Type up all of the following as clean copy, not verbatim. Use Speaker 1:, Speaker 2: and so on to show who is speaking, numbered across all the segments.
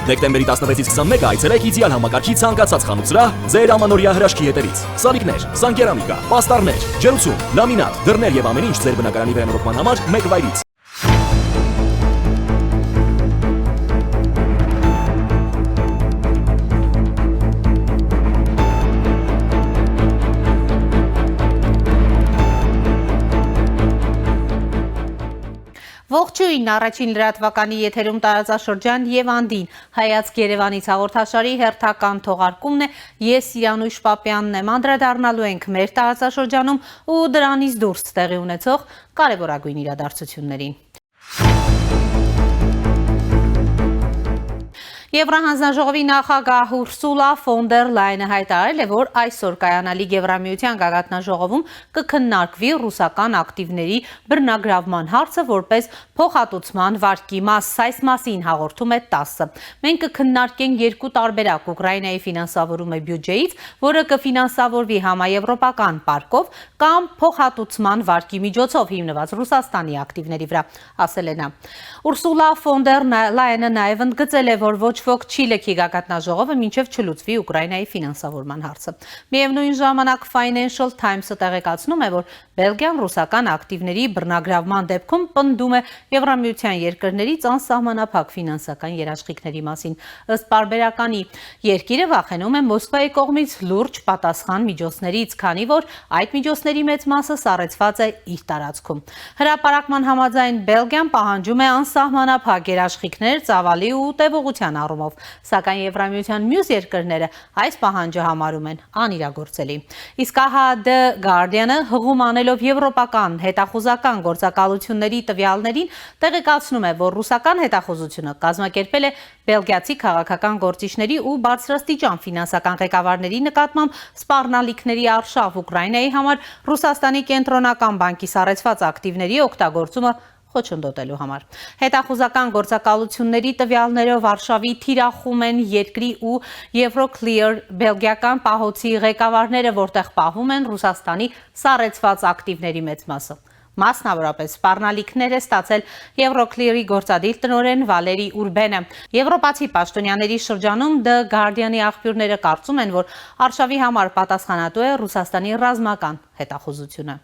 Speaker 1: Դեկտեմբերի 16-ից 21-ը այցելեք իդեալ համակարգի ցանկացած խանութ-սրահ ձեր ամանորյա հրաշքի հետևից։ Սալիկներ, սանկերամիկա, պաստառներ, ջերուցում, լամինատ, դռներ եւ ամեն ինչ ձեր բնակարանի վերանորոգման համար մեկ վայրից։
Speaker 2: Ողջույն, առաջին լրատվականի եթերում տարածաշրջան եւ Անդին, հայացք Երևանից հաղորդաշարի հերթական թողարկումն է, ես Իրանուշ Պապյանն եմ, անդրադառնալու ենք մեր տարածաշրջանում ու դրանից դուրս տեղի ունեցող կարևորագույն իրադարձություններին։ Եվրահանձնաժողովի նախագահ Ուրսուլա ֆոն դեր Լայենը հայտարարել է, որ այսօր կայանալիք Եվրամիության գագաթնաժողովում կքննարկվի ռուսական ակտիվների բռնագրավման հարցը որպես փոխհատուցման վարկի մաս, այս մասին հաղորդում է ՏԱՍՍ-ը։ Մենք կքննարկենք երկու տարբերակ Ուկրաինայի ֆինանսավորումը բյուջեից, որը կֆինանսավորվի համաեվրոպական պարկով կամ փոխհատուցման վարկի միջոցով հիմնված Ռուսաստանի ակտիվների վրա, ասել է նա։ Ուրսուլա ֆոն դեր Լայենը նաև ընդգծել է, որ ոչ ոք չի լքի գագաթնաժողովը մինչև չլուծվի Ուկրաինայի ֆինանսավորման հարցը։ Միևնույն ժամանակ Financial Times-ը տեղեկացնում է, որ Բելգիան ռուսական ակտիվների բռնագրավման դեպքում պնդում է Եվրամիության երկրներից անսահմանափակ ֆինանսական երաշխիքների մասին։ Ըստ պարբերականի, երկիրը վախենում է Մոսկվայի կողմից լուրջ պատասխան միջոցներից, քանի որ այդ միջոցների մեծ մասը սառեցված է իր տարածքում։ Հրապարակման համաձայն Բելգիան պահանջում է անսահմանափակ երաշխիքներ ծավալի ու տևողության առումով, սակայն Եվրամիության մյուս երկրները այս պահանջը համարում են անիրագործելի։ Իսկ ահա The Guardian-ը հղում անելով եվրոպական հետախուզական գործակալությունների տվյալներին տեղեկացնում է, որ ռուսական հետախուզությունը կազմակերպել է բելգիացի քաղաքական գործիչների ու բարձրաստիճան ֆինանսական ղեկավարների նկատմամբ սպառնալիքների արշավ Ուկրաինայի համար Ռուսաստանի կենտրոնական բանկի սառեցված ակտիվների օգտագործումը խոչընդոտելու համար։ Հետախուզական գործակալությունների տվյալներով արշավի թիրախում են երկրի ու Euroclear բելգիական պահոցի ղեկավարները, որտեղ պահում են Ռուսաստանի սառեցված ակտիվների մեծ մասը։ Մասնավորապես սպառնալիքներ է ստացել Euroclear-ի գործադիր տնօրեն Վալերի Ուրբենը։ Եվրոպացի պաշտոնյաների շրջանում The Guardian-ի աղբյուրները կարծում են, որ արշավի համար պատասխանատու է Ռուսաստանի ռազմական հետախուզությունը։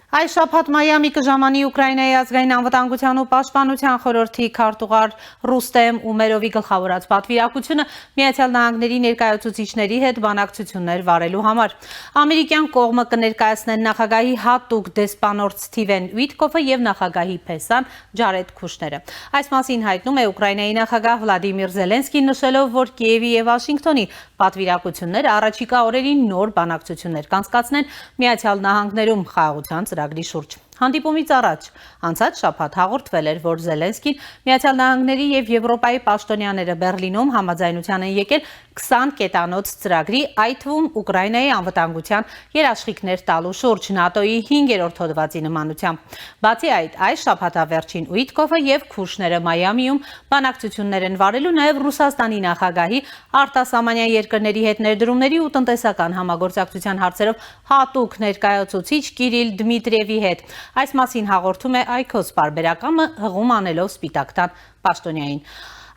Speaker 2: Այս շաբաթ Մայամի կժամանի Ուկրաինայի ազգային անվտանգության ու պաշտպանության խորհրդի քարտուղար Ռուստեմ Ումերովի գլխավորած պատվիրակությունը Միացյալ Նահանգների ներկայացուցիչների հետ բանակցություններ վարելու համար։ Ամերիկյան կողմը կներկայացնեն նախագահի հատուկ դեսպանորդ Սթիվեն Ուիտկոֆը եւ նախագահի փեսան Ջարեդ Քուշները։ Այս մասին հայտնում է Ուկրաինայի նախագահ Վլադիմիր Զելենսկին, նշելով, որ Կիևի եւ Վաշինգտոնի պատվիրակությունները առաջիկա օրերին նոր բանակցություններ կանցկացնեն Միացյալ Նահանգներում խաղաղության ծրագրի շուրջ։ Հանդիպումից առաջ անցած շաբաթ հաղորդվել էր, որ Զելենսկին Միացյալ Նահանգների եւ Եվրոպայի պաշտոնյաները Բեռլինում համաձայնության են եկել 20 կետանոց ծրագրի, այդ թվում Ուկրաինայի անվտանգության երաշխիքներ տալու շուրջ ՆԱՏՕ-ի 5-րդ հոդվածի նմանությամբ։ Բացի այդ, այս շաբաթավերջին Ուիտկոֆը եւ Քուշները Մայամիում բանակցություններ են վարելու նաեւ Ռուսաստանի նախագահի արտասահմանյան երկրների հետ ներդրումների ու տնտեսական համագործակցության հարցերով հատուկ ներկայացուցիչ Կիրիլ Դմիտրիևի հետ։ Այս մասին հաղորդում է Այքոս պարբերակամը հղում անելով Սպիտակ տան պաշտոնյային։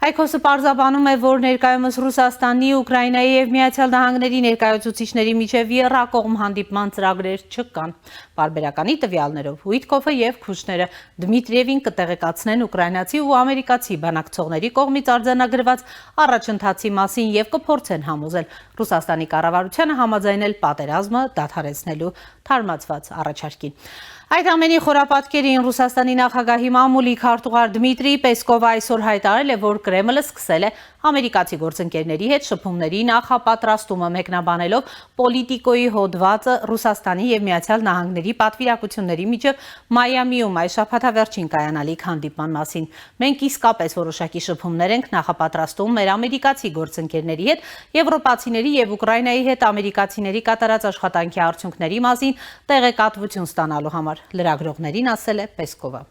Speaker 2: Այքոսը պարզաբանում է, որ ներկայումս Ռուսաստանի, Ուկրաինայի եւ Միացյալ Նահանգների ներկայացուցիչների միջև եռակողմ հանդիպման ծրագրեր չկան։ Պարբերականի տվյալներով Ուիտկոֆը եւ Քուշները Դմիտրիևին կտեղեկացնեն ուկրաինացի ու ամերիկացի բանակցողների կողմից արձանագրված առաջընթացի մասին եւ կփորձեն համոզել Ռուսաստանի կառավարությանը համաձայնել պատերազմը դադարեցնելու թարմացված առաջարկին։ Այդ ամենի խորապատկերին Ռուսաստանի նախագահի մամուլի քարտուղար Դմիտրի Պեսկովը այսօր հայտարարել է, որ Կրեմլը սկսել է ամերիկացի գործընկերների հետ շփումների նախապատրաստումը, մեկնաբանելով Պոլիտիկոյի հոդվածը Ռուսաստանի եւ Միացյալ Նահանգների պատվիրակությունների միջև Մայամիում այս շաբաթավերջին կայանալիք հանդիպման մասին։ Մենք իսկապես որոշակի շփումներ ենք նախապատրաստում մեր ամերիկացի գործընկերների հետ, եվրոպացիների եւ Ուկրաինայի հետ ամերիկացիների կատարած աշխատանքի արդյունքների մասին տեղեկատվություն ստանալու համար, լրագրողներին ասել է Պեսկովը։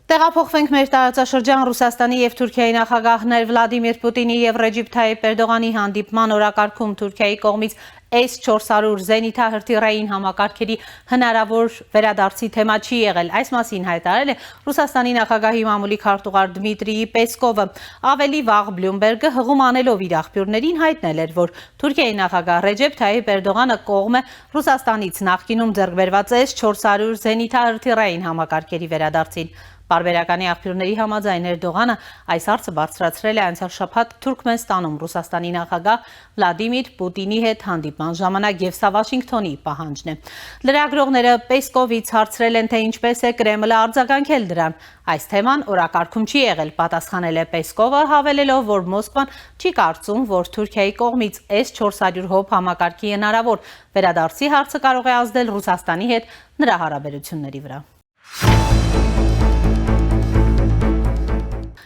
Speaker 2: Տեղափոխվենք մեր տարածաշրջան Ռուսաստանի եւ Թուրքիայի նախագահներ Վլադիմիր Պուտինի եւ Ռեջիփ Թայիփ Էրդողանի հանդիպման օրակարգում Թուրքիայի կողմից S-400 զենիթահրթիռային համակարգերի հնարավոր վերադարձի թեմա չի եղել։ Այս մասին հայտարարել է Ռուսաստանի նախագահի մամուլի քարտուղար Դմիտրի Պեսկովը։ Ավելի վաղ Բլումբերգը հղում անելով իր աղբյուրներին հայտնել էր, որ Թուրքիայի նախագահ Ռեջեփ Թայիփ Էրդողանը կողմ է Ռուսաստանից նախկինում ձեռք բերված S-400 զենիթահրթիռային համակարգերի վերադարձին։ Պարբերականի աղբյուրների համաձայն Էրդողանը այս հարցը բարձրացրել է անցյալ շաբաթ Թուրքմենստանում Ռուսաստանի նախագահ Վլադիմիր Պուտինի հետ հանդիպման ժամանակ եւ սա Վաշինգտոնի պահանջն է։ Լրագրողները Պեսկովից հարցրել են, թե ինչպես է Կրեմլը արձագանքել դրան։ Այս թեման օրակարգում չի եղել, պատասխանել է Պեսկովը, հավելելով, որ Մոսկվան չի կարծում, որ Թուրքիայի կողմից S-400 հոբ համակարգի հնարավոր վերադարձի հարցը կարող է ազդել Ռուսաստանի հետ նրա հարաբերությունների վրա։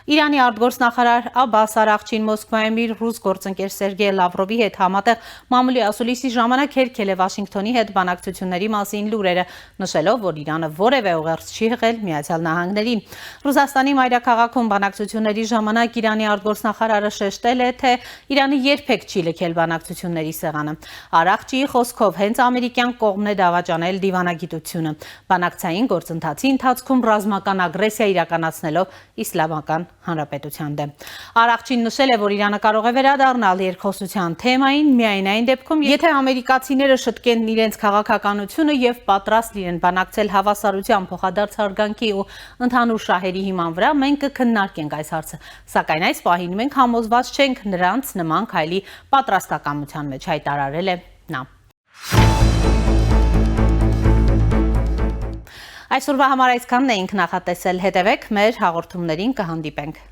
Speaker 2: Իրանի արտգործնախարար Աբբաս Արաղչին Մոսկվայում իր ռուս գործընկեր Սերգեյ Լավրովի հետ համատեղ մամուլի ասուլիսի ժամանակ հերքել է Վաշինգտոնի հետ բանակցությունների մասին լուրերը, նշելով, որ Իրանը որևէ ուղերձ չի հղել Միացյալ Նահանգներին։ Ռուսաստանի մայրաքաղաքում բանակցությունների ժամանակ Իրանի արտգործնախարարը շեշտել է, թե Իրանը երբեք չի լքել բանակցությունների սեղանը։ Արաղչիի խոսքով հենց ամերիկյան կողմն է դավաճանել դիվանագիտությունը, բանակցային գործընթացի ընթացքում ռազմական ագրեսիա իրականացնելով Իսլամական Հանրապետության դեմ։ Արաղչին նշել է, որ Իրանը կարող է վերադառնալ երկխոսության թեմային միայն այն դեպքում, եթե ամերիկացիները շտկեն իրենց քաղաքականությունը եւ պատրաստ լինեն բանակցել հավասարության փոխադարձ հարգանքի ու ընդհանուր շահերի հիման վրա, մենք կքննարկենք այս հարցը։ Սակայն այս պահին մենք համոզված չենք նրանց նման քայլի պատրաստակամության մեջ, հայտարարել է նա։ Այսօրվա համար այսքանն էինք նախատեսել, հետևեք մեր հաղորդումներին, կհանդիպենք։